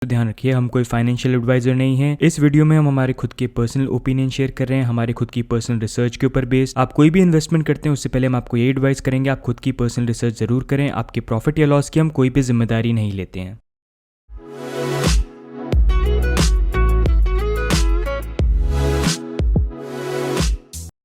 तो ध्यान रखिए, हम कोई फाइनेंशियल एडवाइजर नहीं है। इस वीडियो में हम हमारे खुद के पर्सनल ओपिनियन शेयर कर रहे हैं, हमारे खुद की पर्सनल रिसर्च के ऊपर बेस्ड। आप कोई भी इन्वेस्टमेंट करते हैं उससे पहले हम आपको ये एडवाइस करेंगे आप खुद की पर्सनल रिसर्च जरूर करें। आपके प्रॉफिट या लॉस की हम कोई भी जिम्मेदारी नहीं लेते हैं।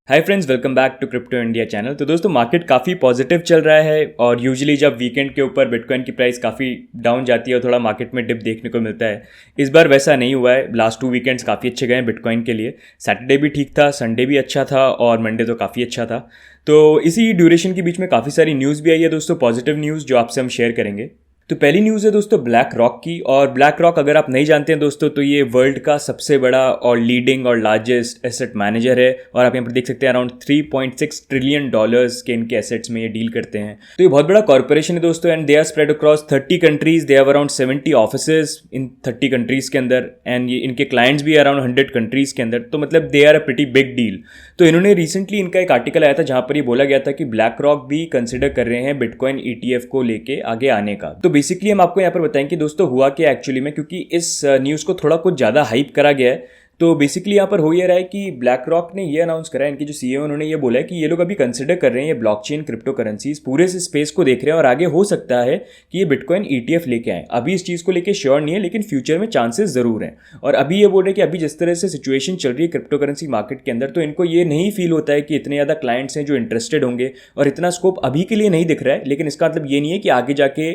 Hi friends, welcome back to crypto India channel. तो दोस्तों, मार्केट काफ़ी पॉजिटिव चल रहा है और यूजुअली जब वीकेंड के ऊपर बिटकॉइन की प्राइस काफ़ी डाउन जाती है और थोड़ा मार्केट में डिप देखने को मिलता है। इस बार वैसा नहीं हुआ है। लास्ट 2 वीकेंड्स काफ़ी अच्छे गए हैं बिटकॉइन के लिए। सैटरडे भी ठीक था, संडे भी अच्छा था और मंडे तो काफ़ी अच्छा था। तो इसी ड्यूरेशन के बीच में काफ़ी सारी न्यूज़ भी आई है दोस्तों, पॉजिटिव न्यूज़ जो आपसे हम शेयर करेंगे। तो पहली न्यूज़ है दोस्तों ब्लैक रॉक की। और ब्लैक रॉक अगर आप नहीं जानते हैं दोस्तों, तो ये वर्ल्ड का सबसे बड़ा और लीडिंग और लार्जेस्ट एसेट मैनेजर है। और आप यहाँ पर देख सकते हैं अराउंड $3.6 ट्रिलियन के इनके एसेट्स में ये डील करते हैं। तो ये बहुत बड़ा कॉर्पोरेशन है दोस्तों, and they are spread across 30 countries. They have around 70 offices in 30 countries के अंदर, एंड ये इनके क्लाइंट्स भी अराउंड 100 कंट्रीज के अंदर। तो मतलब they are a pretty big deal. तो इन्होंने रिसेंटली इनका एक आर्टिकल आया था जहां पर ये बोला गया था कि ब्लैक रॉक भी कंसिडर कर रहे हैं बिटकॉइन ETF को लेके आगे आने का। तो बेसिकली हम आपको यहाँ पर बताएं कि दोस्तों हुआ क्या एक्चुअली में, क्योंकि इस न्यूज़ को थोड़ा कुछ ज़्यादा हाइप करा गया है। तो बेसिकली यहाँ पर हो ये रहा है कि ब्लैक रॉक ने ये अनाउंस करा है, इनके जो CEO उन्होंने ये बोला है कि ये लोग अभी कंसिडर कर रहे हैं ये ब्लॉकचेन क्रिप्टो करेंसीज पूरे से स्पेस को देख रहे हैं और आगे हो सकता है कि ये बिटकॉइन ETF लेके आए। अभी इस चीज़ को लेके श्योर नहीं है, लेकिन फ्यूचर में चांसेस ज़रूर हैं। और अभी ये बोल रहे हैं कि अभी जिस तरह से सिचुएशन चल रही है क्रिप्टो करेंसी मार्केट के अंदर, तो इनको ये नहीं फील होता है कि इतने ज़्यादा क्लाइंट्स हैं जो इंटरेस्टेड होंगे और इतना स्कोप अभी के लिए नहीं दिख रहा है। लेकिन इसका मतलब ये नहीं है कि आगे जाके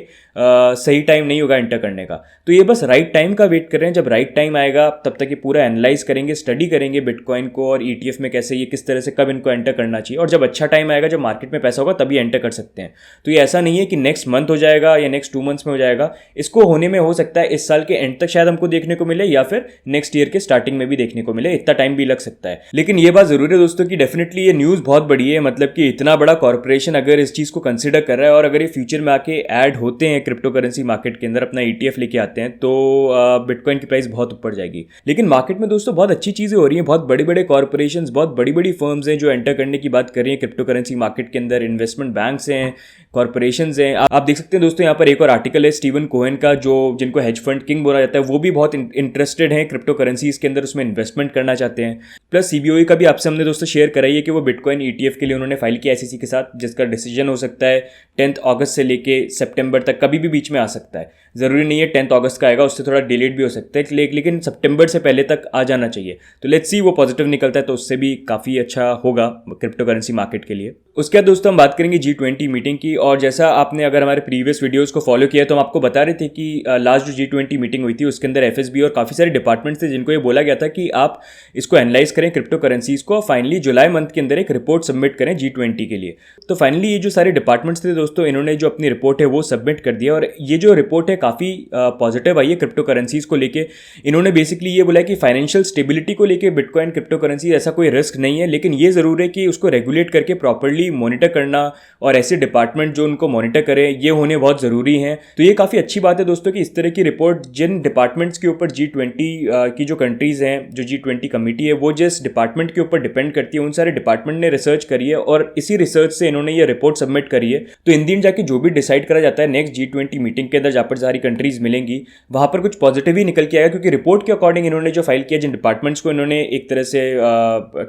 सही टाइम नहीं होगा एंटर करने का। तो ये बस राइट टाइम का वेट कर रहे हैं। जब राइट टाइम आएगा तब तक ये पूरा एनालाइज करेंगे, स्टडी करेंगे बिटकॉइन को और ETF में कैसे ये किस तरह से कब इनको एंटर करना चाहिए। और जब अच्छा टाइम आएगा, जब मार्केट में पैसा होगा, तभी एंटर कर सकते हैं। तो ये ऐसा नहीं है कि नेक्स्ट मंथ हो जाएगा या नेक्स्ट 2 मंथ्स में हो जाएगा। इसको होने में हो सकता है इस साल के एंड तक शायद हमको देखने को मिले, या फिर नेक्स्ट ईयर के स्टार्टिंग में भी देखने को मिले। इतना टाइम भी लग सकता है। लेकिन ये बात जरूर है दोस्तों कि डेफिनेटली ये न्यूज़ बहुत बड़ी है। मतलब कि इतना बड़ा कॉर्पोरेशन अगर इस चीज़ को कंसिडर कर रहा है और अगर ये फ्यूचर में आके ऐड होते हैं क्रिप्टो करेंसी मार्केट के अंदर, अपना ETF लेके आते हैं, तो बिटकॉइन की प्राइस बहुत ऊपर जाएगी। लेकिन मार्केट में दोस्तों बहुत अच्छी चीज़ें हो रही हैं। बहुत बड़े बड़े कॉर्पोरेशंस, बहुत बड़ी बड़ी फर्म्स हैं जो एंटर करने की बात कर रही हैं क्रिप्टो करेंसी मार्केट के अंदर। इन्वेस्टमेंट बैंक्स हैं, कॉर्पोरेशंस हैं। आप देख सकते हैं दोस्तों यहाँ पर एक और आर्टिकल है स्टीवन कोहेन का, जो जिनको हेज फंड किंग बोला जाता है, वो भी बहुत इंटरेस्टेड हैं क्रिप्टो करेंसीज के अंदर, उसमें इन्वेस्टमेंट करना चाहते हैं। प्लस CBOE का भी आपसे हमने दोस्तों शेयर कराई है कि वो बिटकॉइन ETF के लिए उन्होंने फाइल किया SEC के साथ, जिसका डिसीजन हो सकता है 10 अगस्त से लेके सितंबर तक, कभी भी बीच में आ सकता है। ज़रूरी नहीं है 10 अगस्त का आएगा, उससे थोड़ा डिलेड भी हो सकता है, लेकिन सितंबर से पहले तक आ जाना चाहिए। तो लेट्स सी वो पॉजिटिव निकलता है तो उससे भी काफ़ी अच्छा होगा क्रिप्टो करेंसी मार्केट के लिए। उसके बाद दोस्तों हम बात करेंगे G20 मीटिंग की। और जैसा आपने अगर हमारे प्रीवियस वीडियोस को फॉलो किया तो हम आपको बता रहे थे कि लास्ट जो G20 मीटिंग हुई थी उसके अंदर FSB और काफ़ी सारे डिपार्टमेंट्स थे जिनको ये बोला गया था कि आप इसको एनालाइज करें क्रिप्टो करेंसीज को, फाइनली जुलाई मंथ के अंदर एक रिपोर्ट सबमिट करें G20 के लिए। तो फाइनली ये जो सारे डिपार्टमेंट्स थे दोस्तों, इन्होंने जो अपनी रिपोर्ट है वो सबमिट कर दिया। और ये जो रिपोर्ट है काफ़ी पॉजिटिव आई है क्रिप्टो करेंसीज को लेके। इन्होंने बेसिकली ये बोला कि फाइनेंशियल स्टेबिलिटी को लेके बिटकॉइन क्रिप्टो करेंसी ऐसा कोई रिस्क नहीं है, लेकिन ये ज़रूर है कि उसको रेगुलेट करके प्रॉपरली मॉनिटर करना और ऐसे डिपार्टमेंट जो उनको मॉनिटर करें, ये होने बहुत ज़रूरी हैं। तो ये काफ़ी अच्छी बात है दोस्तों कि इस तरह की रिपोर्ट जिन डिपार्टमेंट्स के ऊपर G20 की जो कंट्रीज़ हैं, जो G20 कमेटी है, वो जिस डिपार्टमेंट के ऊपर डिपेंड करती है, उन सारे डिपार्टमेंट ने रिसर्च करी है और इसी रिसर्च से इन्होंने ये रिपोर्ट सबमिट करी है। तो इन दिन जाके जो भी डिसाइड करा जाता है नेक्स्ट G20 मीटिंग के अंदर, जहाँ पर सारी कंट्रीज़ मिलेंगी, वहाँ पर कुछ पॉजिटिव ही निकल के आएगा। क्योंकि रिपोर्ट के अकॉर्डिंग इन्होंने जो फाइल किया, जिन डिपार्टमेंट्स को इन्होंने एक तरह से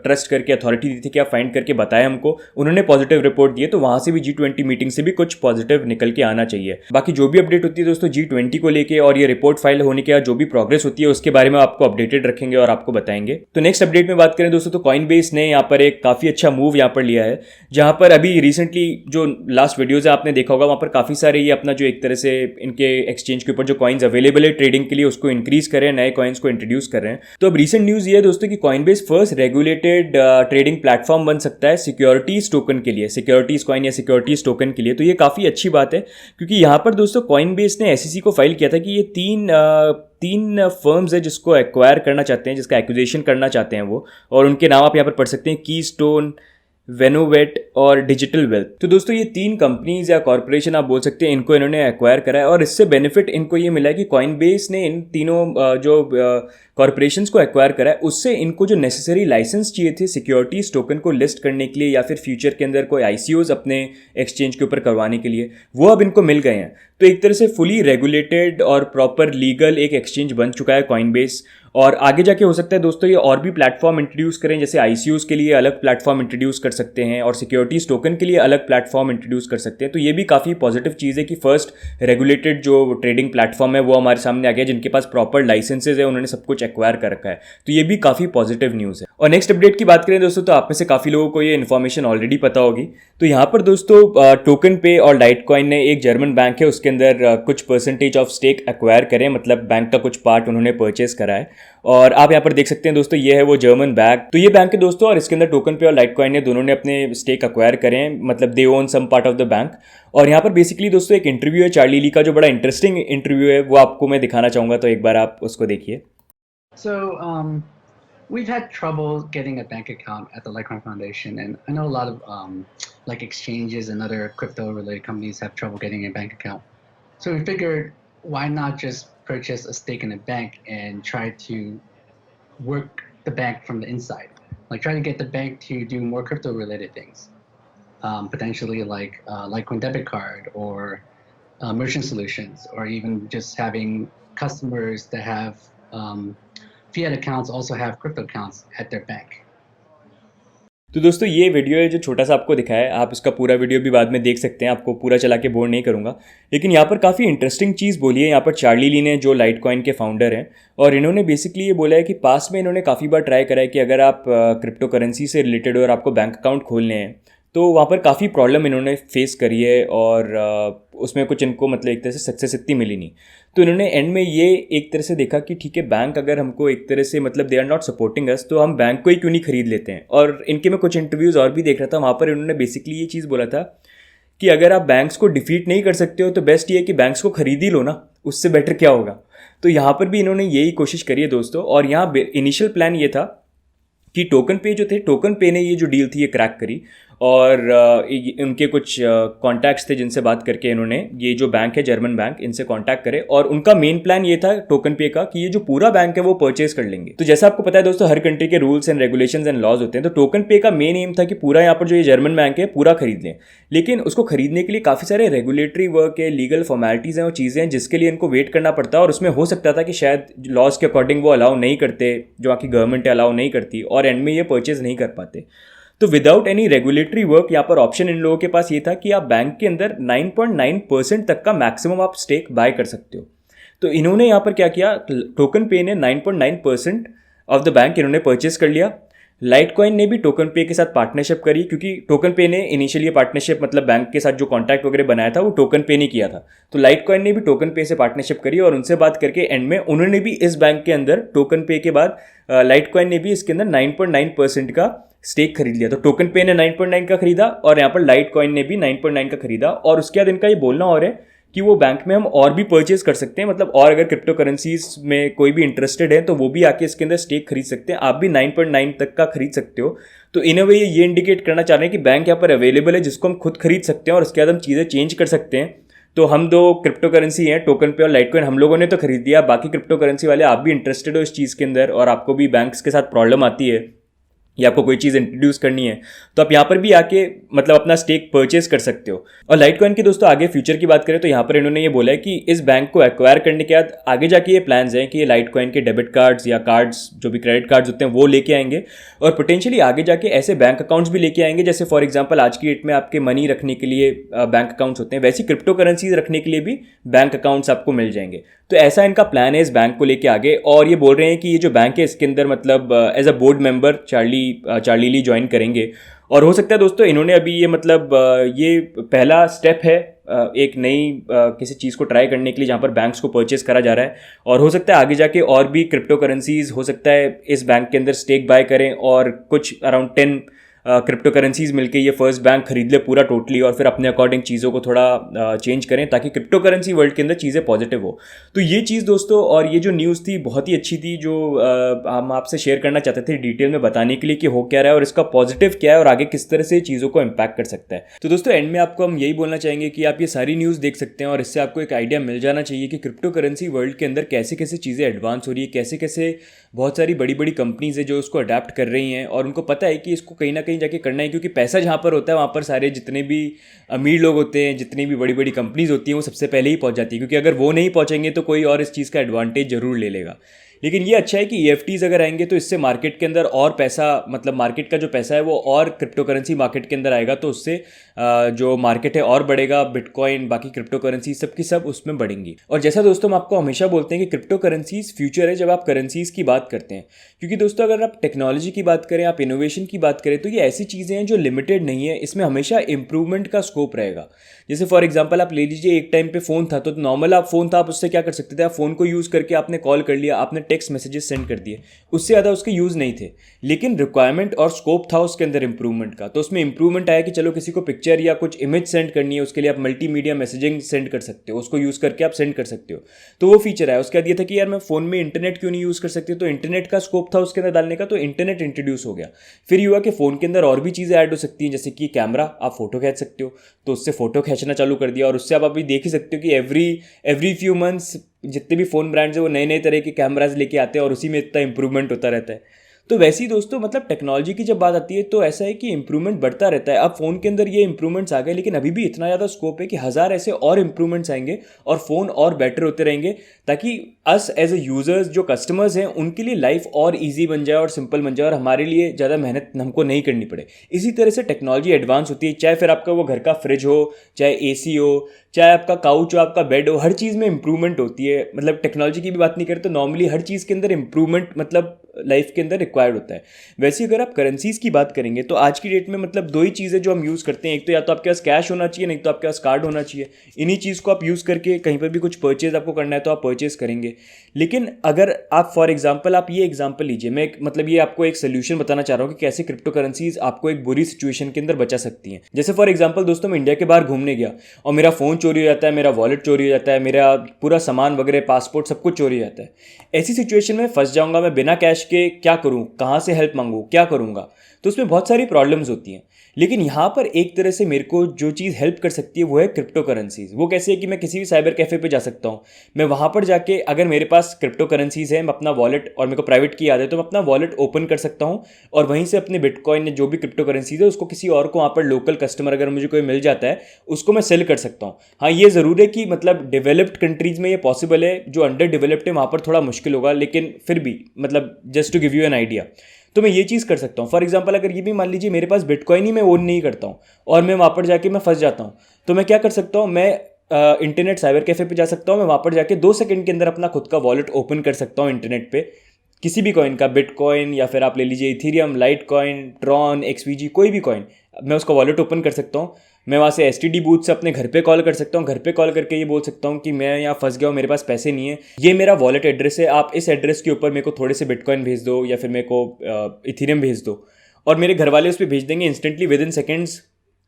ट्रस्ट करके अथॉरिटी दी थी कि आप फाइंड करके बताएं हमको, उन्होंने पॉजिटिव रिपोर्ट दी है। तो वहाँ से भी G20 मीटिंग से भी कुछ पॉजिटिव निकल के आना चाहिए। बाकी जो भी अपडेट होती है दोस्तों G20 को लेके और ये रिपोर्ट फाइल होने के बाद जो भी प्रोग्रेस होती है उसके बारे में आपको अपडेटेड रखेंगे और आपको बताएंगे। तो नेक्स्ट अपडेट में बात करें दोस्तों, तो कॉइनबेस ने यहाँ पर एक काफ़ी अच्छा मूव यहाँ पर लिया है, जहाँ पर अभी रिसेंटली जो लास्ट वीडियोज़ है आपने देखा होगा, वहाँ पर काफ़ी सारे ये अपना जो एक तरह से इनके एक्सचेंज के ऊपर जो कॉइन्स अवेलेबल है ट्रेडिंग के लिए, उसको इंक्रीज कर रहे हैं, नए कॉइन्स को इंट्रोड्यूस कर रहे हैं। तो अब रिसेंट न्यूज़ ये है दोस्तों कि Coinbase first regulated trading platform बन सकता है सिक्योरिटीज टोकन के लिए, सिक्योरिटीज कॉइन या सिक्योरिटीज टोकन के लिए। तो ये काफ़ी अच्छी बात है, क्योंकि यहाँ पर दोस्तों कॉइनबेस ने SEC को फाइल किया था कि ये तीन फर्म्स है जिसको एक्वायर करना चाहते हैं, जिसका एक्विजिशन करना चाहते हैं वो, और उनके नाम आप यहाँ पर पढ़ सकते हैं, कीस्टोन, वेनोवेट और डिजिटल वेल्थ। तो दोस्तों ये 3 कंपनीज या कॉर्पोरेशन आप बोल सकते हैं, इनको इन्होंने एक्वायर करा है। और इससे बेनिफिट इनको ये मिला है कि कॉइनबेस ने इन तीनों जो कॉर्पोरेशंस को एक्वायर करा है, उससे इनको जो नेसेसरी लाइसेंस चाहिए थे सिक्योरिटीज टोकन को लिस्ट करने के लिए या फिर फ्यूचर के अंदर कोई ICOs अपने एक्सचेंज के ऊपर करवाने के लिए, वो अब इनको मिल गए हैं। तो एक तरह से फुली रेगुलेटेड और प्रॉपर लीगल एक एक्सचेंज बन चुका है कॉइनबेस। और आगे जाके हो सकता है दोस्तों ये और भी प्लेटफॉर्म इंट्रोड्यूस करें, जैसे आईसीयूज़ के लिए अलग प्लेटफॉर्म इंट्रोड्यूस कर सकते हैं और सिक्योरिटीज़ टोकन के लिए अलग प्लेटफॉर्म इंट्रोड्यूस कर सकते हैं। तो ये भी काफ़ी पॉजिटिव चीज़ है कि फर्स्ट रेगुलेटेड जो ट्रेडिंग प्लेटफॉर्म है वो हमारे सामने आ गया, जिनके पास प्रॉपर लाइसेंसेज है, उन्होंने सब कुछ एक्वायर कर रखा है। तो ये भी काफ़ी पॉजिटिव न्यूज़ है। और नेक्स्ट अपडेट की बात करें दोस्तों, तो आप में से काफ़ी लोगों को ये इन्फॉर्मेशन ऑलरेडी पता होगी। तो यहाँ पर दोस्तों टोकन पे और लाइटकॉइन ने एक जर्मन बैंक है उसके अंदर कुछ परसेंटेज ऑफ स्टेक एक्वायर करें, मतलब बैंक का कुछ पार्ट उन्होंने परचेज करा है। और आप यहाँ पर देख सकते हैं दोस्तों, ये है वो जर्मन बैंक। तो ये बैंक है दोस्तों, और इसके अंदर टोकन पे और लाइटकॉइन ने दोनों ने अपने स्टेक एक्वायर करें, मतलब they own some part of the bank. और यहाँ पर बेसिकली दोस्तों एक इंटरव्यू है चार्ली ली का, जो बड़ा इंटरेस्टिंग इंटरव्यू है, वो आपको मैं दिखाना चाहूँगा, तो एक बार आप उसको देखिए। So, we've had trouble getting a bank account at the Litecoin Foundation, and I know a lot of like exchanges and other crypto-related companies have trouble getting a bank account. So we figured, why not just purchase a stake in a bank and try to work the bank from the inside, like try to get the bank to do more crypto-related things, potentially like Litecoin debit card or merchant solutions, or even just having customers that have fiat accounts also have crypto accounts at their bank. तो दोस्तों ये video है जो छोटा सा आपको दिखाया है, आप इसका पूरा वीडियो भी बाद में देख सकते हैं, आपको पूरा चला के बोर नहीं करूंगा। लेकिन यहाँ पर काफ़ी इंटरेस्टिंग चीज़ बोली है यहाँ पर चार्ली ली ने, जो लाइटकॉइन के फाउंडर हैं। और इन्होंने बेसिकली ये बोला है कि पास्ट में इन्होंने काफ़ी बार ट्राई करा है कि अगर आप क्रिप्टो करेंसी से रिलेटेड और आपको बैंक अकाउंट खोलने हैं, तो वहाँ पर काफ़ी प्रॉब्लम इन्होंने फेस करी है और उसमें कुछ इनको मतलब एक तरह से सक्सेस इतनी मिली नहीं। तो इन्होंने एंड में ये एक तरह से देखा कि ठीक है, बैंक अगर हमको एक तरह से मतलब they are not supporting us, तो हम बैंक को ही क्यों नहीं खरीद लेते हैं। और इनके मैं कुछ इंटरव्यूज़ और भी देख रहा था, वहाँ पर इन्होंने बेसिकली ये चीज़ बोला था कि अगर आप बैंक्स को डिफीट नहीं कर सकते हो तो बेस्ट ये है कि बैंक्स को खरीद ही लो ना, उससे बेटर क्या होगा। तो यहाँ पर भी इन्होंने यही कोशिश करी है दोस्तों। और यहाँ इनिशियल प्लान ये था कि टोकन पे जो थे, टोकन पे ने ये जो डील थी ये क्रैक करी, और उनके कुछ कॉन्टैक्ट्स थे जिनसे बात करके इन्होंने ये जो बैंक है जर्मन बैंक, इनसे कॉन्टैक्ट करे। और उनका मेन प्लान ये था टोकन पे का कि ये जो पूरा बैंक है वो परचेज कर लेंगे। तो जैसा आपको पता है दोस्तों, हर कंट्री के rules and regulations and laws होते हैं। तो टोकन पे का मेन एम था कि पूरा यहाँ पर जो ये जर्मन बैंक है पूरा खरीद लें। लेकिन उसको खरीदने के लिए काफ़ी सारे रेगुलेटरी वर्क है, लीगल फॉर्मेलिटीज़ हैं, वो चीज़ें हैं जिसके लिए इनको वेट करना पड़ता है। और उसमें हो सकता था कि शायद लॉज के अकॉर्डिंग वो अलाउ नहीं करते, जो वहाँ की गवर्नमेंट अलाउ नहीं करती, और एंड में ये परचेज नहीं कर पाते। तो विदाउट एनी रेगुलेटरी वर्क यहाँ पर ऑप्शन इन लोगों के पास ये था कि आप बैंक के अंदर 9.9% तक का मैक्सिमम आप स्टेक बाय कर सकते हो। तो इन्होंने यहाँ पर क्या किया, टोकन पे ने 9.9% ऑफ द बैंक इन्होंने परचेस कर लिया। लाइटकॉइन ने भी टोकन पे के साथ पार्टनरशिप करी, क्योंकि टोकन पे ने इनिशियली पार्टनरशिप मतलब बैंक के साथ जो कॉन्टैक्ट वगैरह बनाया था वो टोकन पे ने किया था। तो लाइटकॉइन ने भी टोकन पे से पार्टनरशिप करी और उनसे बात करके एंड में उन्होंने भी इस बैंक के अंदर टोकन पे के बाद लाइटकॉइन ने भी इसके अंदर 9.9% का स्टेक खरीद लिया। तो टोकन पे ने 9.9 का खरीदा और यहाँ पर लाइटकॉइन ने भी 9.9 का खरीदा। और उसके बाद इनका ये बोलना और है कि वो बैंक में हम और भी परचेज कर सकते हैं, मतलब और अगर क्रिप्टो करेंसीज में कोई भी इंटरेस्टेड है तो वो भी आके इसके अंदर स्टेक खरीद सकते हैं। आप भी 9.9 तक का खरीद सकते हो। तो इन अ वे ये इंडिकेट करना चाह रहे हैं कि बैंक यहाँ पर अवेलेबल है जिसको हम खुद खरीद सकते हैं और उसके बाद हम चीज़ें चेंज कर सकते हैं। तो हम दो क्रिप्टो करेंसी हैं, टोकन पे और लाइटकॉइन, हम लोगों ने तो खरीद दिया। बाकी क्रिप्टो करेंसी वाले आप भी इंटरेस्टेड हो इस चीज़ के अंदर और आपको भी बैंक्स के साथ प्रॉब्लम आती है या आपको कोई चीज़ इंट्रोड्यूस करनी है, तो आप यहाँ पर भी आके मतलब अपना स्टेक परचेज कर सकते हो। और लाइटकॉइन की दोस्तों आगे फ्यूचर की बात करें तो यहाँ पर इन्होंने ये बोला है कि इस बैंक को एक्वायर करने के बाद आगे जाके ये प्लान्स हैं कि ये लाइटकॉइन के डेबिट कार्ड्स या कार्ड्स जो भी क्रेडिट कार्ड्स होते हैं वो लेके आएंगे और पोटेंशियली आगे जाके ऐसे बैंक अकाउंट्स भी लेके आएंगे जैसे फॉर एग्जाम्पल आज की डेट में आपके मनी रखने के लिए बैंक अकाउंट्स होते हैं, वैसी क्रिप्टो करेंसीज रखने के लिए भी बैंक अकाउंट्स आपको मिल जाएंगे। तो ऐसा इनका प्लान है इस बैंक को लेके आगे। और ये बोल रहे हैं कि ये जो बैंक है इसके अंदर मतलब as a board member Charlie Lee join करेंगे। और हो सकता है दोस्तों इन्होंने अभी ये मतलब ये पहला स्टेप है एक नई किसी चीज़ को ट्राई करने के लिए जहाँ पर बैंक्स को परचेज करा जा रहा है। और हो सकता है आगे जाके और भी क्रिप्टो करेंसीज हो सकता है इस बैंक के अंदर स्टेक बाय करें और कुछ अराउंड 10 क्रिप्टो करेंसीज मिलके ये फर्स्ट बैंक खरीद ले पूरा टोटली और फिर अपने अकॉर्डिंग चीज़ों को थोड़ा चेंज करें ताकि क्रिप्टो करेंसी वर्ल्ड के अंदर चीज़ें पॉजिटिव हो। तो ये चीज़ दोस्तों और ये जो न्यूज़ थी बहुत ही अच्छी थी जो हम आपसे शेयर करना चाहते थे डिटेल में बताने के लिए कि हो क्या रहा है और इसका पॉजिटिव क्या है और आगे किस तरह से चीज़ों को इम्पैक्ट कर सकता है। तो दोस्तों एंड में आपको हम यही बोलना चाहेंगे कि आप ये सारी न्यूज़ देख सकते हैं और इससे आपको एक आइडिया मिल जाना चाहिए कि क्रिप्टो करेंसी वर्ल्ड के अंदर कैसे कैसे चीज़ें एडवांस हो रही है, कैसे कैसे बहुत सारी बड़ी बड़ी कंपनीज है जो उसको अडेप्ट कर रही हैं और उनको पता है कि इसको कहीं ना कहीं जाके करना है, क्योंकि पैसा जहाँ पर होता है वहाँ पर सारे जितने भी अमीर लोग होते हैं, जितनी भी बड़ी बड़ी कंपनीज होती हैं, वो सबसे पहले ही पहुँच जाती है, क्योंकि अगर वो नहीं पहुँचेंगे तो कोई और इस चीज़ का एडवांटेज जरूर ले लेगा। लेकिन ये अच्छा है कि EFTs अगर आएंगे तो इससे मार्केट के अंदर और पैसा, मतलब मार्केट का जो पैसा है वो और क्रिप्टो करेंसी मार्केट के अंदर आएगा, तो उससे जो मार्केट है और बढ़ेगा, बिटकॉइन बाकी क्रिप्टो करेंसी सब की सब उसमें बढ़ेंगी। और जैसा दोस्तों हम आपको हमेशा बोलते हैं कि क्रिप्टो करेंसीज फ्यूचर है जब आप करेंसीज की बात करते हैं, क्योंकि दोस्तों अगर आप टेक्नोलॉजी की बात करें, आप इनोवेशन की बात करें, तो ये ऐसी चीज़ें हैं जो लिमिटेड नहीं है, इसमें हमेशा इंप्रूवमेंट का स्कोप रहेगा। जैसे फॉर एग्जांपल आप ले लीजिए, एक टाइम पे फ़ोन था तो नॉर्मल आप फ़ोन था, आप उससे क्या कर सकते थे, आप फ़ोन को यूज़ करके आपने कॉल कर लिया, आपने टेक्स्ट मैसेजेस सेंड कर दिए, उससे ज़्यादा उसके यूज़ नहीं थे। लेकिन रिक्वायरमेंट और स्कोप था उसके अंदर इंप्रूवमेंट का, तो उसमें इंप्रूवमेंट आया कि चलो किसी को पिक्चर या कुछ इमेज सेंड करनी है, उसके लिए आप मल्टीमीडिया मैसेजिंग सेंड कर सकते हो, उसको यूज़ करके आप सेंड कर सकते हो, तो वो फीचर आया। उसके बाद ये था कि यार मैं फ़ोन में इंटरनेट क्यों नहीं यूज़ कर सकती, तो इंटरनेट का स्कोप था उसके अंदर डालने का, तो इंटरनेट इंट्रोड्यूस हो गया। फिर ये हुआ कि फ़ोन के अंदर और भी चीज़ें ऐड हो सकती हैं, जैसे कि कैमरा, आप फोटो खींच सकते हो, तो उससे फोटो खींचना चालू कर दिया, और उससे आप अभी देख ही सकते हो कि एवरी फ्यू मंथ्स जितने भी फ़ोन ब्रांड्स हैं वो नए नए तरह के कैमराज लेके आते हैं, और उसी में इतना इंप्रूवमेंट होता रहता है। तो वैसे ही दोस्तों मतलब टेक्नोलॉजी की जब बात आती है तो ऐसा है कि इंप्रूवमेंट बढ़ता रहता है। अब फ़ोन के अंदर ये इंप्रूवमेंट्स आ गए, लेकिन अभी भी इतना ज़्यादा स्कोप है कि हज़ार ऐसे और इंप्रूवमेंट्स आएंगे और फ़ोन और बेटर होते रहेंगे, ताकि अस एज ए यूज़र्स, जो कस्टमर्स हैं, उनके लिए लाइफ और ईजी बन जाए और सिंपल बन जाए, और हमारे लिए ज़्यादा मेहनत हमको नहीं करनी पड़े। इसी तरह से टेक्नोलॉजी एडवांस होती है, चाहे फिर आपका वो घर का फ्रिज हो, चाहे AC हो, चाहे आपका काउच हो, आपका बेड हो, हर चीज़ में इंप्रूवमेंट होती है। मतलब टेक्नोलॉजी की भी बात नहीं करें तो नॉर्मली हर चीज़ के अंदर इंप्रूवमेंट मतलब लाइफ के अंदर रिक्वायर्ड होता है। वैसे अगर आप करेंसीज की बात करेंगे तो आज की डेट में मतलब दो ही चीज़ें जो हम यूज़ करते हैं, एक तो या तो आपके पास कैश होना चाहिए, नहीं तो आपके पास कार्ड होना चाहिए। इन्हीं चीज़ को आप यूज़ करके कहीं पर भी कुछ परचेज आपको करना है तो आप परचेज करेंगे। लेकिन अगर आप फॉर एग्जांपल आप ये एग्जांपल लीजिए, मैं मतलब ये आपको एक सोल्यूशन बताना चाह रहा हूँ कि कैसे क्रिप्टो करेंसीज आपको एक बुरी सिचुएशन के अंदर बचा सकती हैं। जैसे फॉर एग्जांपल दोस्तों, मैं इंडिया के बाहर घूमने गया और मेरा फ़ोन चोरी हो जाता है, मेरा वॉलेट चोरी हो जाता है, मेरा पूरा सामान वगैरह, पासपोर्ट सब कुछ चोरी हो जाता है। ऐसी सिचुएशन में फंस जाऊंगा, मैं बिना कैश के क्या करूं, कहाँ से हेल्प मांगूं, क्या करूंगा, तो उसमें बहुत सारी प्रॉब्लम्स होती हैं। लेकिन यहाँ पर एक तरह से मेरे को जो चीज़ हेल्प कर सकती है वो है क्रिप्टो करेंसीज। वो कैसे है कि मैं किसी भी साइबर कैफ़े पे जा सकता हूँ, मैं वहाँ पर जाके अगर मेरे पास क्रिप्टो करेंसीज है, मैं अपना वॉलेट, और मेरे को प्राइवेट की याद है, तो मैं अपना वॉलेट ओपन कर सकता हूँ और वहीं से अपने बिटकॉइन या जो भी क्रिप्टो करेंसीज है उसको किसी और को, वहाँ पर लोकल कस्टमर अगर मुझे कोई मिल जाता है, उसको मैं सेल कर सकता हूँ। हाँ, ये ज़रूर है कि मतलब डेवलप्ड कंट्रीज़ में ये पॉसिबल है, जो अंडर डेवलप्ड है वहाँ पर थोड़ा मुश्किल होगा, लेकिन फिर भी मतलब just to give you an idea, तो मैं ये चीज़ कर सकता हूँ। फॉर एग्जांपल अगर ये भी मान लीजिए मेरे पास बिटकॉइन ही मैं ओन नहीं करता हूँ और मैं वहाँ पर जाके मैं फंस जाता हूँ, तो मैं क्या कर सकता हूँ, मैं इंटरनेट साइबर कैफ़े पे जा सकता हूँ, मैं वहाँ पर जाके 2 सेकंड के अंदर अपना खुद का वॉलेट ओपन कर सकता हूँ इंटरनेट पे, किसी भी कॉइन का, बिटकॉइन या फिर आप ले लीजिए Ethereum, light coin, Tron, XVG, कोई भी कॉइन, मैं उसका वॉलेट ओपन कर सकता हूँ। मैं वहाँ से STD बूथ से अपने घर पे कॉल कर सकता हूँ, घर पे कॉल करके ये बोल सकता हूँ कि मैं यहाँ फंस गया हूँ, मेरे पास पैसे नहीं है, ये मेरा वॉलेट एड्रेस है, आप इस एड्रेस के ऊपर मेरे को थोड़े से बिटकॉइन भेज दो या फिर मेरे को इथीरियम भेज दो, और मेरे घर वाले उस पर भेज देंगे instantly with in seconds,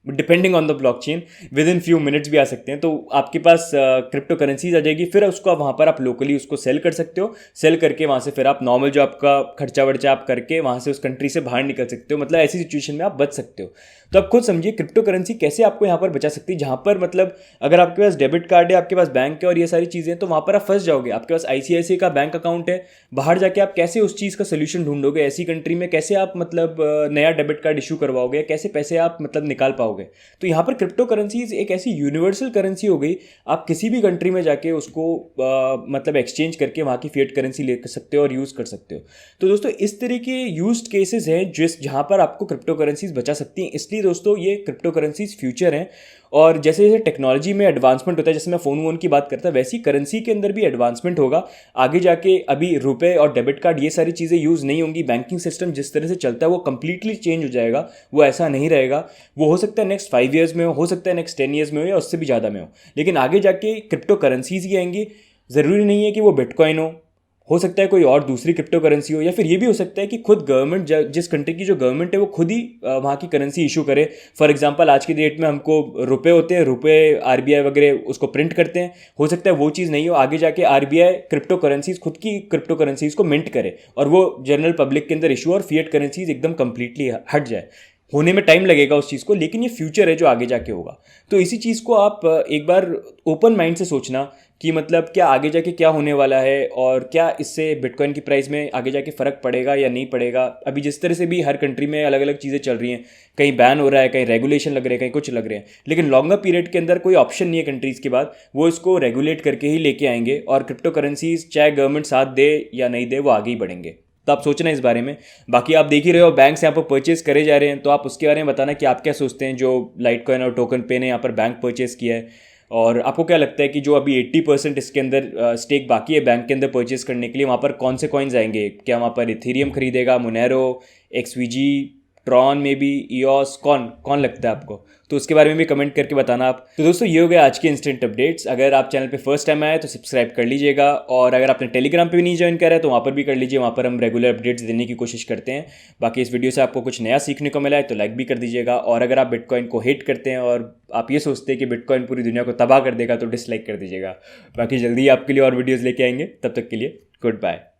depending on the blockchain, with in few minutes भी आ सकते हैं। तो आपके पास क्रिप्टो करेंसीज आ जाएगी, फिर उसको वहाँ पर आप लोकली उसको सेल कर सकते हो, सेल करके वहाँ से फिर आप नॉर्मल जो आपका खर्चा वर्चा आप करके वहाँ से उस कंट्री से बाहर निकल सकते हो। मतलब ऐसी सिचुएशन में आप बच सकते हो। तो आप खुद समझिए क्रिप्टो करेंसी कैसे आपको यहाँ पर बचा सकती है, जहाँ पर मतलब अगर आपके पास डेबिट कार्ड है, आपके पास बैंक है और ये सारी चीज़ें, तो वहाँ पर आप फंस जाओगे। आपके पास ICICI का बैंक अकाउंट है, बाहर जाके आप कैसे उस चीज़ का सोल्यूशन ढूंढोगे, ऐसी कंट्री में कैसे आप मतलब नया डेबिट कार्ड इशू करवाओगे, कैसे पैसे आप मतलब निकाल पाओगे। तो यहाँ पर क्रिप्टो करेंसीज एक ऐसी यूनिवर्सल करेंसी हो गई, आप किसी भी कंट्री में जाके उसको मतलब एक्सचेंज करके वहाँ की फिएट करेंसी ले सकते हो और यूज़ कर सकते हो। तो दोस्तों इस तरह के यूज्ड केसेस हैं जहाँ पर आपको क्रिप्टो करेंसीज बचा सकती हैं। इसलिए दोस्तों ये क्रिप्टो करेंसीज फ्यूचर हैं, और जैसे जैसे टेक्नोलॉजी में एडवांसमेंट होता है, जैसे मैं फ़ोन वोन की बात करता, वैसी करेंसी के अंदर भी एडवांसमेंट होगा आगे जाके। अभी रुपए और डेबिट कार्ड ये सारी चीज़ें यूज़ नहीं होंगी, बैंकिंग सिस्टम जिस तरह से चलता है वो कंप्लीटली चेंज हो जाएगा, वो ऐसा नहीं रहेगा। वो हो सकता है नेक्स्ट 5 ईयर्स में हो सकता है नेक्स्ट 10 ईयर्स में हो, या उससे भी ज़्यादा में हो, लेकिन आगे जाके क्रिप्टो करेंसीज ही आएंगी। ज़रूरी नहीं है कि वो बिटकॉइन हो सकता है कोई और दूसरी क्रिप्टो करेंसी हो, या फिर ये भी हो सकता है कि खुद गवर्नमेंट, जिस कंट्री की जो गवर्नमेंट है वो खुद ही वहाँ की करेंसी इशू करे। फॉर एग्जांपल आज की डेट में हमको रुपए होते हैं, रुपए RBI वगैरह उसको प्रिंट करते हैं, हो सकता है वो चीज़ नहीं हो, आगे जाके RBI क्रिप्टो करेंसीज, खुद की क्रिप्टो करेंसीज को मिंट करे और वो जनरल पब्लिक के अंदर इशू, और फिएट करेंसीज एकदम कंप्लीटली हट जाए। होने में टाइम लगेगा उस चीज़ को, लेकिन ये फ्यूचर है जो आगे जाके होगा। तो इसी चीज़ को आप एक बार ओपन माइंड से सोचना कि मतलब क्या आगे जाके क्या होने वाला है और क्या इससे बिटकॉइन की प्राइस में आगे जाके फ़र्क पड़ेगा या नहीं पड़ेगा। अभी जिस तरह से भी हर कंट्री में अलग अलग चीज़ें चल रही हैं, कहीं बैन हो रहा है, कहीं रेगुलेशन लग रहे हैं, कहीं कुछ लग रहे हैं, लेकिन लॉन्गर पीरियड के अंदर कोई ऑप्शन नहीं है कंट्रीज़ के बाद, वो इसको रेगुलेट करके ही लेके आएंगे और क्रिप्टो करेंसीज चाहे गवर्नमेंट साथ दे या नहीं दे वो आगे ही बढ़ेंगे। तो आप सोचना इस बारे में। बाकी आप देख ही रहे हो बैंक से यहाँ पर परचेज करे जा रहे हैं, तो आप उसके बारे में बताना कि आप क्या सोचते हैं जो लाइट कॉइन और टोकन पे ने यहाँ पर बैंक परचेज किया है। और आपको क्या लगता है कि जो अभी 80% इसके अंदर स्टेक बाकी है बैंक के अंदर परचेज करने के लिए, वहाँ पर कौन से कॉइन्स आएंगे? क्या वहाँ पर इथेरियम खरीदेगा, मोनेरो, एक्सवीजी, ट्रॉन में भी, ईओस, कौन कौन लगता है आपको? तो उसके बारे में भी कमेंट करके बताना आप। तो दोस्तों ये हो गया आज के इंस्टेंट अपडेट्स। अगर आप चैनल पे फर्स्ट टाइम आए तो सब्सक्राइब कर लीजिएगा, और अगर आपने टेलीग्राम पे भी नहीं ज्वाइन करा है तो वहाँ पर भी कर लीजिए, वहाँ पर हम रेगुलर अपडेट्स देने की कोशिश करते हैं। बाकी इस वीडियो से आपको कुछ नया सीखने को मिला है तो लाइक भी कर दीजिएगा, और अगर आप बिटकॉइन को हेट करते हैं और आप ये सोचते हैं कि बिटकॉइन पूरी दुनिया को तबाह कर देगा तो डिसलाइक कर दीजिएगा। बाकी जल्दी आपके लिए और वीडियोज़ लेके आएंगे, तब तक के लिए गुड बाय।